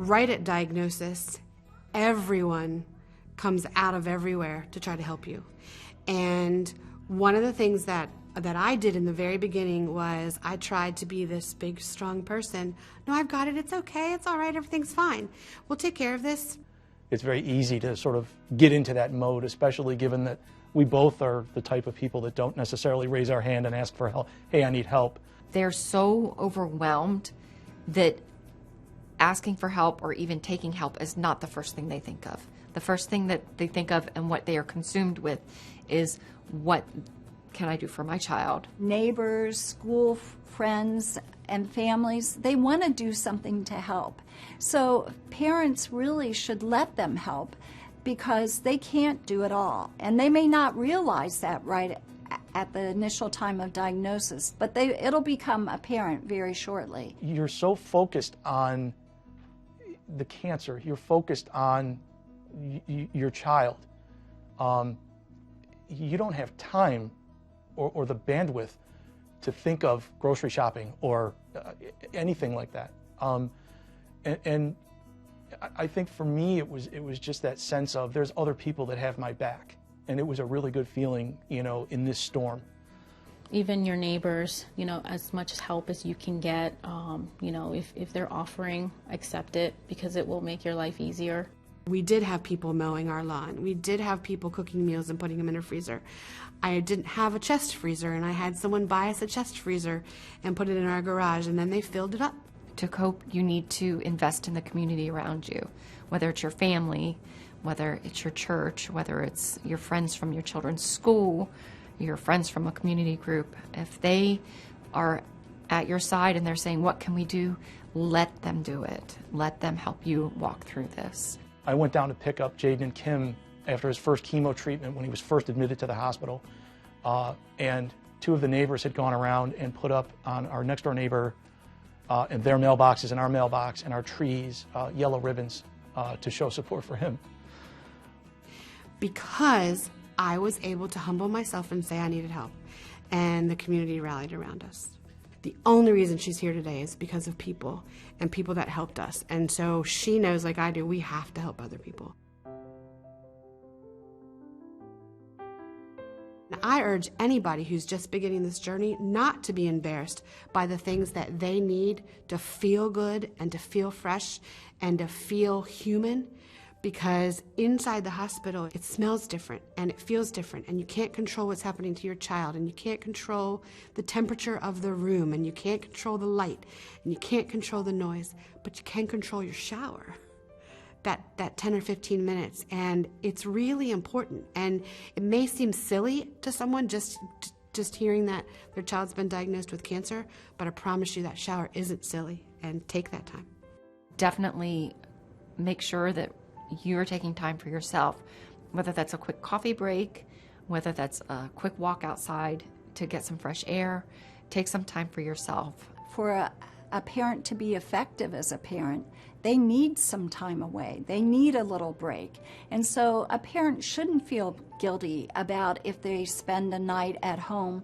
right at diagnosis, everyone comes out of everywhere to try to help you. And one of the things that I did in the very beginning was I tried to be this big, strong person. No, I've got it. It's okay. It's all right. Everything's fine. We'll take care of this. It's very easy to sort of get into that mode, especially given that we both are the type of people that don't necessarily raise our hand and ask for help. Hey, I need help. They're so overwhelmed that asking for help or even taking help is not the first thing they think of. The first thing that they think of and what they are consumed with is, what can I do for my child? Neighbors, school friends, and families, they want to do something to help. So parents really should let them help, because they can't do it all. And they may not realize that right at the initial time of diagnosis, but it'll become apparent very shortly. You're so focused on the cancer, you're focused on your child. You don't have time or the bandwidth to think of grocery shopping or anything like that. And I think for me it was just that sense of there's other people that have my back, and it was a really good feeling, you know, in this storm. Even your neighbors, you know, as much help as you can get, you know, if they're offering, accept it, because it will make your life easier. We did have people mowing our lawn. We did have people cooking meals and putting them in a freezer. I didn't have a chest freezer, and I had someone buy us a chest freezer and put it in our garage, and then they filled it up. To cope, you need to invest in the community around you, whether it's your family, whether it's your church, whether it's your friends from your children's school, your friends from a community group. If they are at your side and they're saying, what can we do? Let them do it. Let them help you walk through this. I went down to pick up Jaden and Kim after his first chemo treatment when he was first admitted to the hospital. And two of the neighbors had gone around and put up on our next door neighbor and their mailboxes and our mailbox and our trees, yellow ribbons to show support for him. Because I was able to humble myself and say I needed help, and the community rallied around us. The only reason she's here today is because of people and people that helped us. And so she knows, like I do, we have to help other people. I urge anybody who's just beginning this journey not to be embarrassed by the things that they need to feel good and to feel fresh and to feel human, because inside the hospital it smells different and it feels different, and you can't control what's happening to your child, and you can't control the temperature of the room, and you can't control the light, and you can't control the noise, but you can control your shower. That 10 or 15 minutes, and it's really important. And it may seem silly to someone just hearing that their child's been diagnosed with cancer, but I promise you that shower isn't silly, and take that time. Definitely make sure that you're taking time for yourself, whether that's a quick coffee break, whether that's a quick walk outside to get some fresh air. Take some time for yourself. For a parent to be effective as a parent, they need some time away. They need a little break. And so a parent shouldn't feel guilty about if they spend a night at home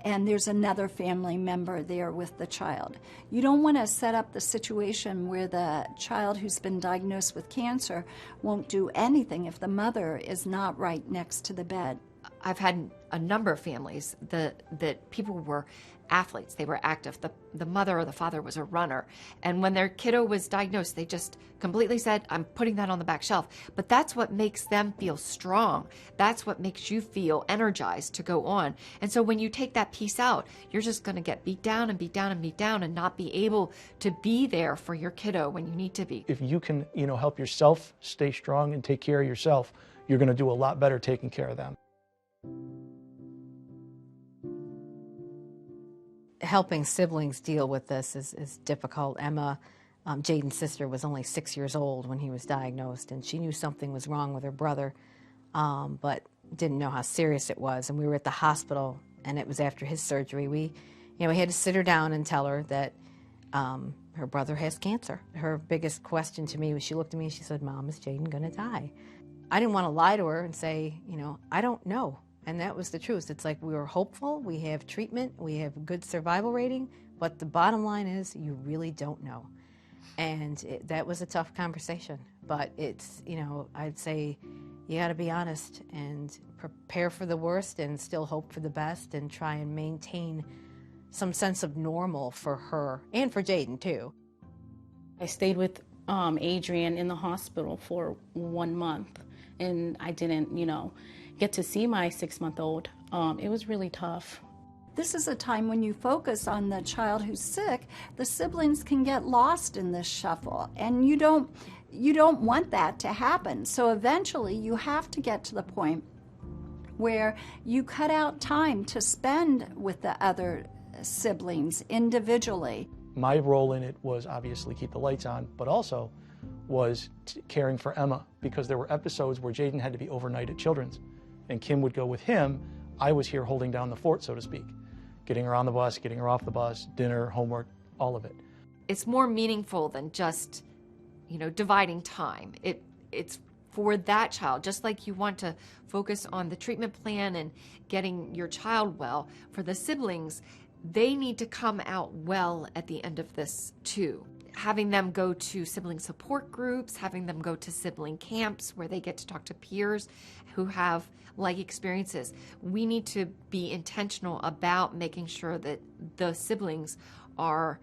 and there's another family member there with the child. You don't want to set up the situation where the child who's been diagnosed with cancer won't do anything if the mother is not right next to the bed. I've had a number of families that people were athletes. They were active. The mother or the father was a runner. And when their kiddo was diagnosed, they just completely said, I'm putting that on the back shelf. But that's what makes them feel strong. That's what makes you feel energized to go on. And so when you take that piece out, you're just going to get beat down and beat down and beat down and not be able to be there for your kiddo when you need to be. If you can, help yourself stay strong and take care of yourself, you're going to do a lot better taking care of them. Helping siblings deal with this is difficult. Emma, Jaden's sister, was only 6 years old when he was diagnosed, and she knew something was wrong with her brother, but didn't know how serious it was. And we were at the hospital, and it was after his surgery. We had to sit her down and tell her that her brother has cancer. Her biggest question to me was, she looked at me and she said, Mom, is Jaden going to die? I didn't want to lie to her and say, I don't know. And that was the truth. It's like, we were hopeful, we have treatment, we have good survival rating, but the bottom line is you really don't know. And that was a tough conversation. But it's, I'd say you got to be honest and prepare for the worst and still hope for the best and try and maintain some sense of normal for her and for Jaden too. I stayed with Adrian in the hospital for 1 month, and I didn't, get to see my 6-month-old. It was really tough. This is a time when you focus on the child who's sick, the siblings can get lost in this shuffle, and you don't want that to happen. So eventually you have to get to the point where you cut out time to spend with the other siblings individually. My role in it was obviously keep the lights on, but also was caring for Emma, because there were episodes where Jaden had to be overnight at Children's, and Kim would go with him. I was here holding down the fort, so to speak, getting her on the bus, getting her off the bus, dinner, homework, all of it. It's more meaningful than just, dividing time. It's for that child, just like you want to focus on the treatment plan and getting your child well. For the siblings, they need to come out well at the end of this too. Having them go to sibling support groups, having them go to sibling camps where they get to talk to peers who have like experiences. We need to be intentional about making sure that the siblings are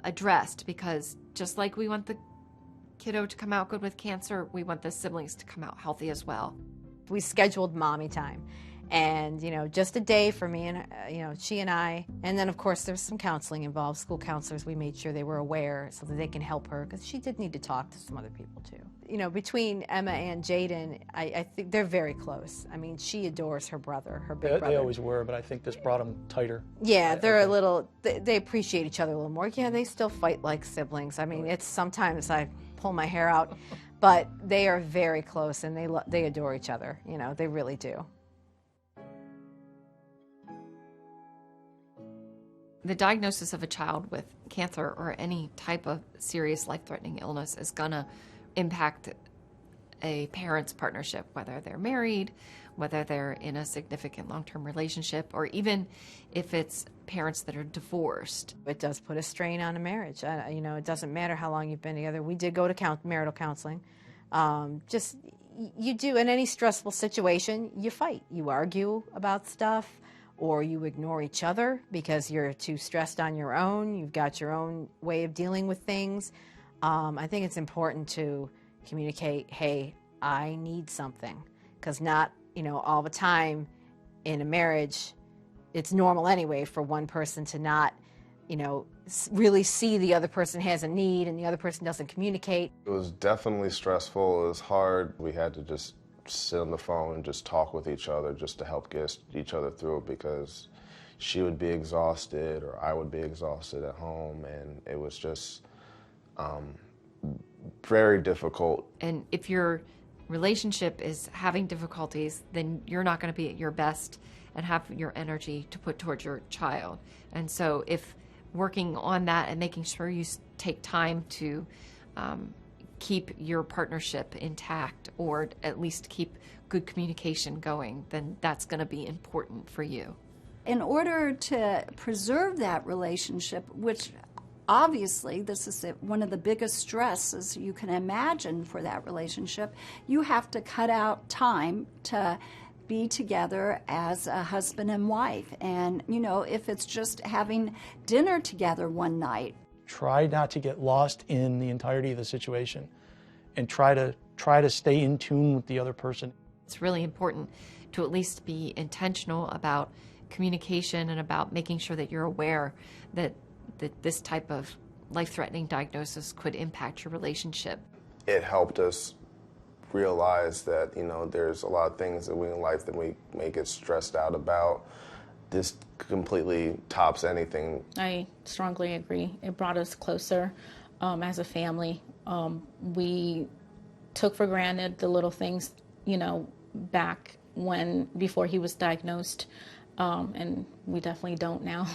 addressed, because just like we want the kiddo to come out good with cancer, we want the siblings to come out healthy as well. We scheduled mommy time, and just a day for me and she and I, and then of course there's some counseling involved. School counselors, we made sure they were aware so that they can help her, because she did need to talk to some other people too. Between Emma and Jaden, I think they're very close. I mean, she adores her brother, her big brother. They always were, but I think this brought them tighter. Yeah, they appreciate each other a little more. Yeah, they still fight like siblings. I mean, it's sometimes I pull my hair out, but they are very close, and they adore each other. They really do. The diagnosis of a child with cancer or any type of serious life-threatening illness is going to impact a parent's partnership, whether they're married, whether they're in a significant long-term relationship, or even if it's parents that are divorced. It does put a strain on a marriage. It doesn't matter how long you've been together. We did go to marital counseling. You do, in any stressful situation, you fight. You argue about stuff, or you ignore each other because you're too stressed on your own. You've got your own way of dealing with things. I think it's important to communicate, hey, I need something, because not, all the time in a marriage, it's normal anyway for one person to not, really see the other person has a need and the other person doesn't communicate. It was definitely stressful. It was hard. We had to just sit on the phone and just talk with each other just to help get each other through, because she would be exhausted or I would be exhausted at home, and it was just very difficult. And if your relationship is having difficulties, then you're not going to be at your best and have your energy to put towards your child. And so if working on that and making sure you take time to keep your partnership intact, or at least keep good communication going, then that's going to be important for you. In order to preserve that relationship, which obviously this is one of the biggest stresses you can imagine for that relationship, you have to cut out time to be together as a husband and wife. And, if it's just having dinner together one night. Try not to get lost in the entirety of the situation, and try to stay in tune with the other person. It's really important to at least be intentional about communication and about making sure that you're aware that this type of life-threatening diagnosis could impact your relationship. It helped us realize that, there's a lot of things that we in life that we may get stressed out about. This completely tops anything. I strongly agree. It brought us closer as a family. We took for granted the little things, before he was diagnosed, and we definitely don't now.